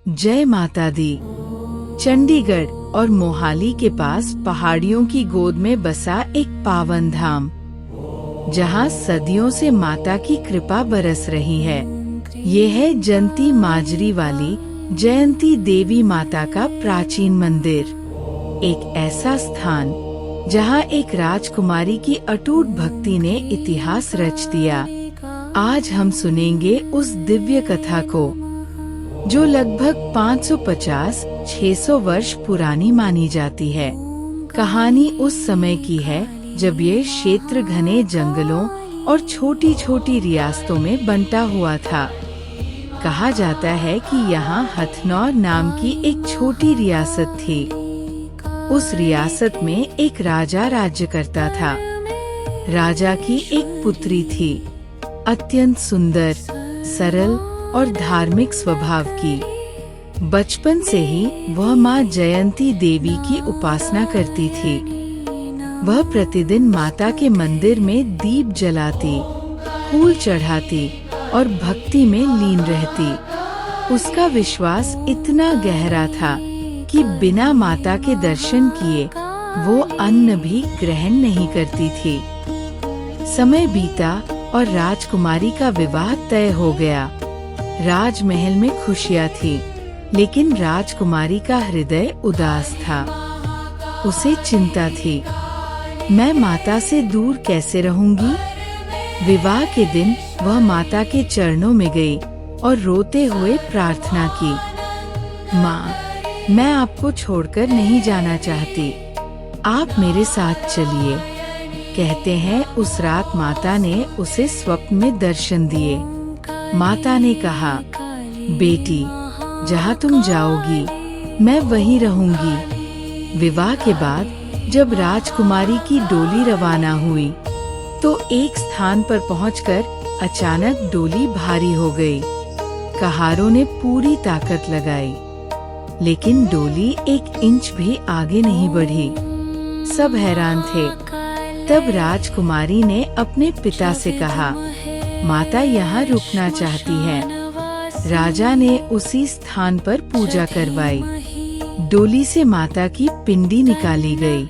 जय माता दी। चंडीगढ़ और मोहाली के पास पहाड़ियों की गोद में बसा एक पावन धाम, जहां सदियों से माता की कृपा बरस रही है। ये है जंती माजरी वाली जयंती देवी माता का प्राचीन मंदिर। एक ऐसा स्थान जहां एक राजकुमारी की अटूट भक्ति ने इतिहास रच दिया। आज हम सुनेंगे उस दिव्य कथा को, जो लगभग 550-600 वर्ष पुरानी मानी जाती है। कहानी उस समय की है जब ये क्षेत्र घने जंगलों और छोटी छोटी रियासतों में बंटा हुआ था। कहा जाता है कि यहाँ हथनौर नाम की एक छोटी रियासत थी। उस रियासत में एक राजा राज्य करता था। राजा की एक पुत्री थी, अत्यंत सुंदर, सरल और धार्मिक स्वभाव की। बचपन से ही वह माँ जयंती देवी की उपासना करती थी। वह प्रतिदिन माता के मंदिर में दीप जलाती, फूल चढ़ाती और भक्ति में लीन रहती। उसका विश्वास इतना गहरा था कि बिना माता के दर्शन किए वो अन्न भी ग्रहण नहीं करती थी। समय बीता और राजकुमारी का विवाह तय हो गया। राजमहल में खुशियाँ थी, लेकिन राजकुमारी का हृदय उदास था। उसे चिंता थी, मैं माता से दूर कैसे रहूंगी। विवाह के दिन वह माता के चरणों में गई और रोते हुए प्रार्थना की, माँ, मैं आपको छोड़कर नहीं जाना चाहती, आप मेरे साथ चलिए। कहते हैं उस रात माता ने उसे स्वप्न में दर्शन दिए। माता ने कहा, बेटी, जहाँ तुम जाओगी मैं वहीं रहूंगी। विवाह के बाद जब राजकुमारी की डोली रवाना हुई तो एक स्थान पर पहुंचकर अचानक डोली भारी हो गई। कहारों ने पूरी ताकत लगाई, लेकिन डोली 1 इंच भी आगे नहीं बढ़ी। सब हैरान थे। तब राजकुमारी ने अपने पिता से कहा, माता यहाँ रुकना चाहती है। राजा ने उसी स्थान पर पूजा करवाई। डोली से माता की पिंडी निकाली गई।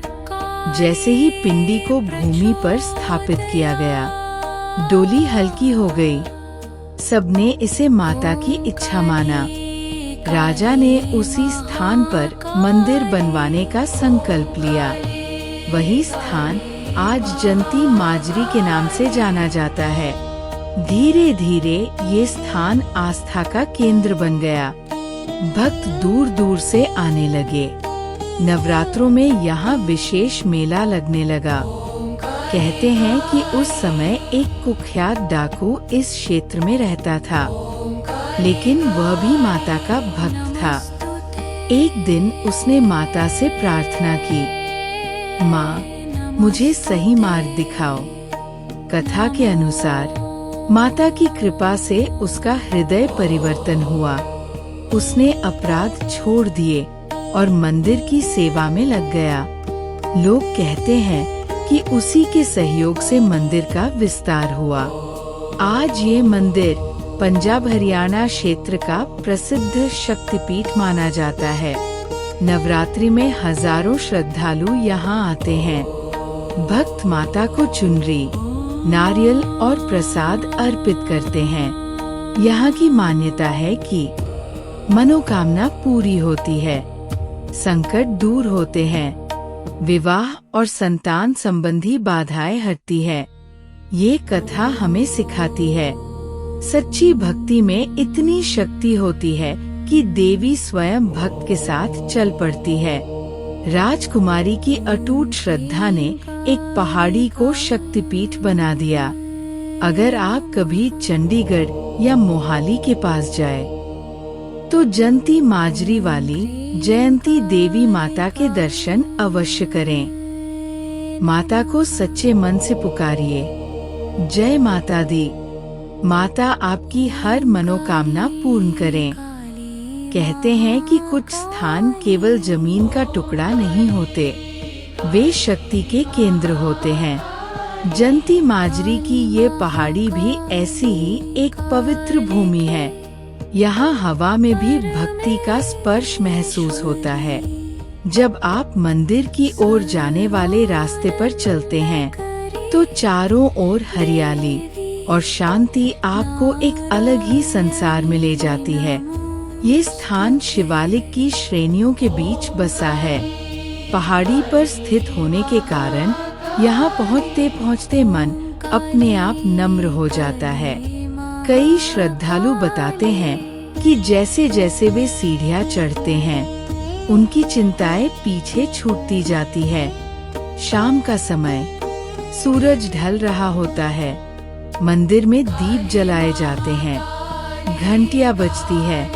जैसे ही पिंडी को भूमि पर स्थापित किया गया, डोली हल्की हो गई। सबने इसे माता की इच्छा माना। राजा ने उसी स्थान पर मंदिर बनवाने का संकल्प लिया। वही स्थान आज जंती माजरी के नाम से जाना जाता है। धीरे धीरे ये स्थान आस्था का केंद्र बन गया। भक्त दूर दूर से आने लगे। नवरात्रों में यहाँ विशेष मेला लगने लगा। कहते हैं कि उस समय एक कुख्यात डाकू इस क्षेत्र में रहता था, लेकिन वह भी माता का भक्त था। एक दिन उसने माता से प्रार्थना की, माँ, मुझे सही मार्ग दिखाओ। कथा के अनुसार माता की कृपा से उसका हृदय परिवर्तन हुआ। उसने अपराध छोड़ दिए और मंदिर की सेवा में लग गया। लोग कहते हैं कि उसी के सहयोग से मंदिर का विस्तार हुआ। आज ये मंदिर पंजाब हरियाणा क्षेत्र का प्रसिद्ध शक्तिपीठ माना जाता है। नवरात्रि में हजारों श्रद्धालु यहाँ आते हैं। भक्त माता को चुनरी, नारियल और प्रसाद अर्पित करते हैं। यहाँ की मान्यता है कि मनोकामना पूरी होती है, संकट दूर होते हैं, विवाह और संतान संबंधी बाधाएं हटती है। ये कथा हमें सिखाती है, सच्ची भक्ति में इतनी शक्ति होती है कि देवी स्वयं भक्त के साथ चल पड़ती है। राजकुमारी की अटूट श्रद्धा ने एक पहाड़ी को शक्तिपीठ बना दिया। अगर आप कभी चंडीगढ़ या मोहाली के पास जाए, तो जंती माजरी वाली जयंती देवी माता के दर्शन अवश्य करें। माता को सच्चे मन से पुकारिए। जय माता दी। माता आपकी हर मनोकामना पूर्ण करें। कहते हैं कि कुछ स्थान केवल जमीन का टुकड़ा नहीं होते, वे शक्ति के केंद्र होते हैं। जंती माजरी की ये पहाड़ी भी ऐसी ही एक पवित्र भूमि है, यहाँ हवा में भी भक्ति का स्पर्श महसूस होता है। जब आप मंदिर की ओर जाने वाले रास्ते पर चलते हैं, तो चारों ओर हरियाली और शांति आपको एक अलग ही संसार में ले जाती है। ये स्थान शिवालिक की श्रेणियों के बीच बसा है। पहाड़ी पर स्थित होने के कारण यहाँ पहुँचते पहुँचते मन अपने आप नम्र हो जाता है। कई श्रद्धालु बताते हैं कि जैसे जैसे वे सीढ़ियाँ चढ़ते हैं, उनकी चिंताएं पीछे छूटती जाती है। शाम का समय, सूरज ढल रहा होता है, मंदिर में दीप जलाए जाते हैं, घंटियां बजती है,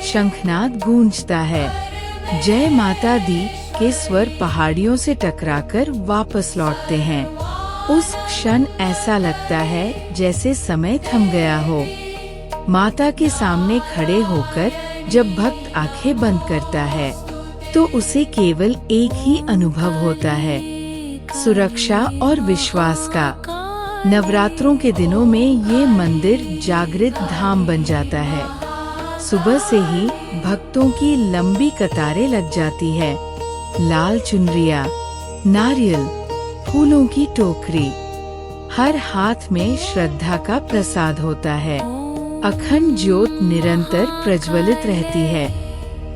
शंखनाद गूंजता है। जय माता दी के स्वर पहाड़ियों से टकराकर वापस लौटते हैं। उस क्षण ऐसा लगता है जैसे समय थम गया हो। माता के सामने खड़े होकर जब भक्त आंखें बंद करता है, तो उसे केवल एक ही अनुभव होता है, सुरक्षा और विश्वास का। नवरात्रों के दिनों में ये मंदिर जागृत धाम बन जाता है। सुबह से ही भक्तों की लंबी कतारें लग जाती है। लाल चुनरिया, नारियल, फूलों की टोकरी, हर हाथ में श्रद्धा का प्रसाद होता है। अखंड ज्योत निरंतर प्रज्वलित रहती है।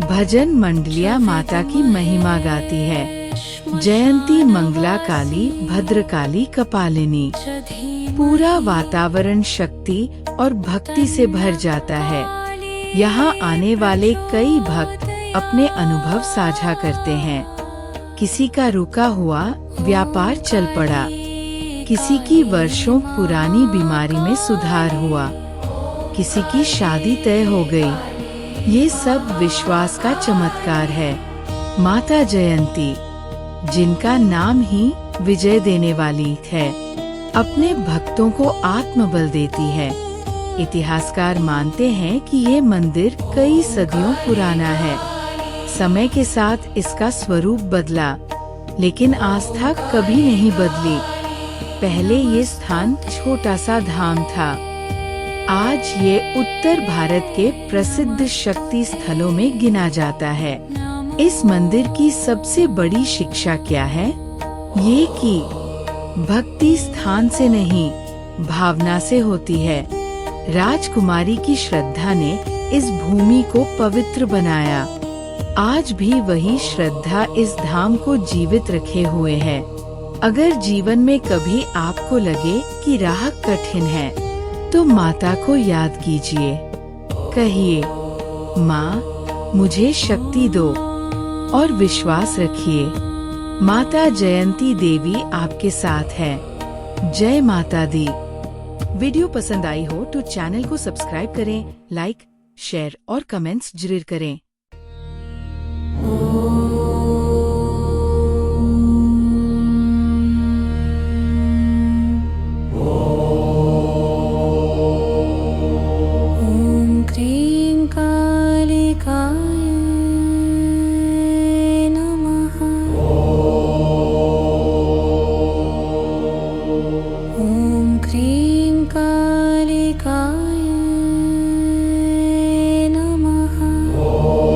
भजन मंडलियां माता की महिमा गाती है। जयंती, मंगला काली, भद्रकाली, कपालिनी। पूरा वातावरण शक्ति और भक्ति से भर जाता है। यहाँ आने वाले कई भक्त अपने अनुभव साझा करते हैं। किसी का रुका हुआ व्यापार चल पड़ा, किसी की वर्षों पुरानी बीमारी में सुधार हुआ, किसी की शादी तय हो गई। ये सब विश्वास का चमत्कार है। माता जयंती, जिनका नाम ही विजय देने वाली है, अपने भक्तों को आत्मबल देती है। इतिहासकार मानते हैं कि ये मंदिर कई सदियों पुराना है। समय के साथ इसका स्वरूप बदला, लेकिन आस्था कभी नहीं बदली। पहले ये स्थान छोटा सा धाम था। आज ये उत्तर भारत के प्रसिद्ध शक्ति स्थलों में गिना जाता है। इस मंदिर की सबसे बड़ी शिक्षा क्या है? ये कि भक्ति स्थान से नहीं, भावना से होती है। राजकुमारी की श्रद्धा ने इस भूमि को पवित्र बनाया। आज भी वही श्रद्धा इस धाम को जीवित रखे हुए है। अगर जीवन में कभी आपको लगे कि राह कठिन है, तो माता को याद कीजिए। कहिए, माँ, मुझे शक्ति दो, और विश्वास रखिए, माता जयंती देवी आपके साथ है। जय माता दी। वीडियो पसंद आई हो तो चैनल को सब्सक्राइब करें, लाइक, शेयर और कमेंट्स जरूर करें। कालिकाय नमः।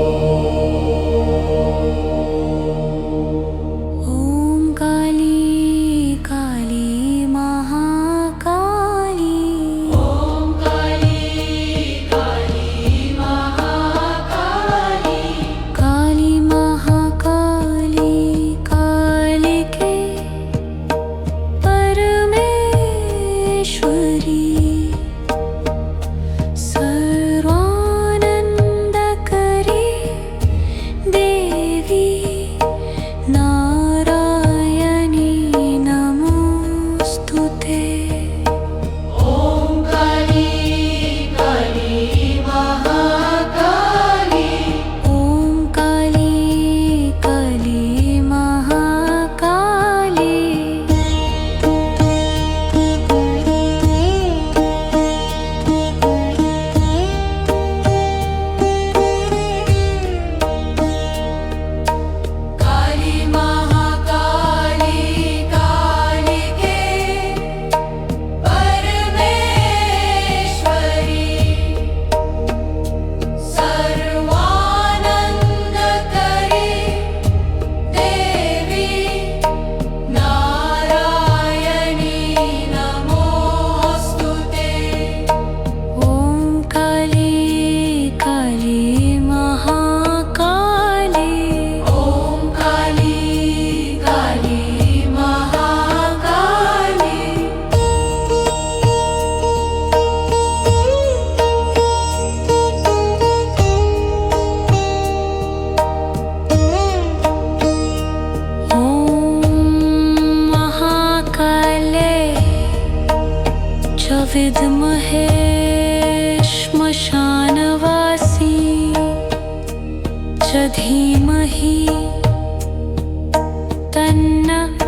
च धीमहि तन्नः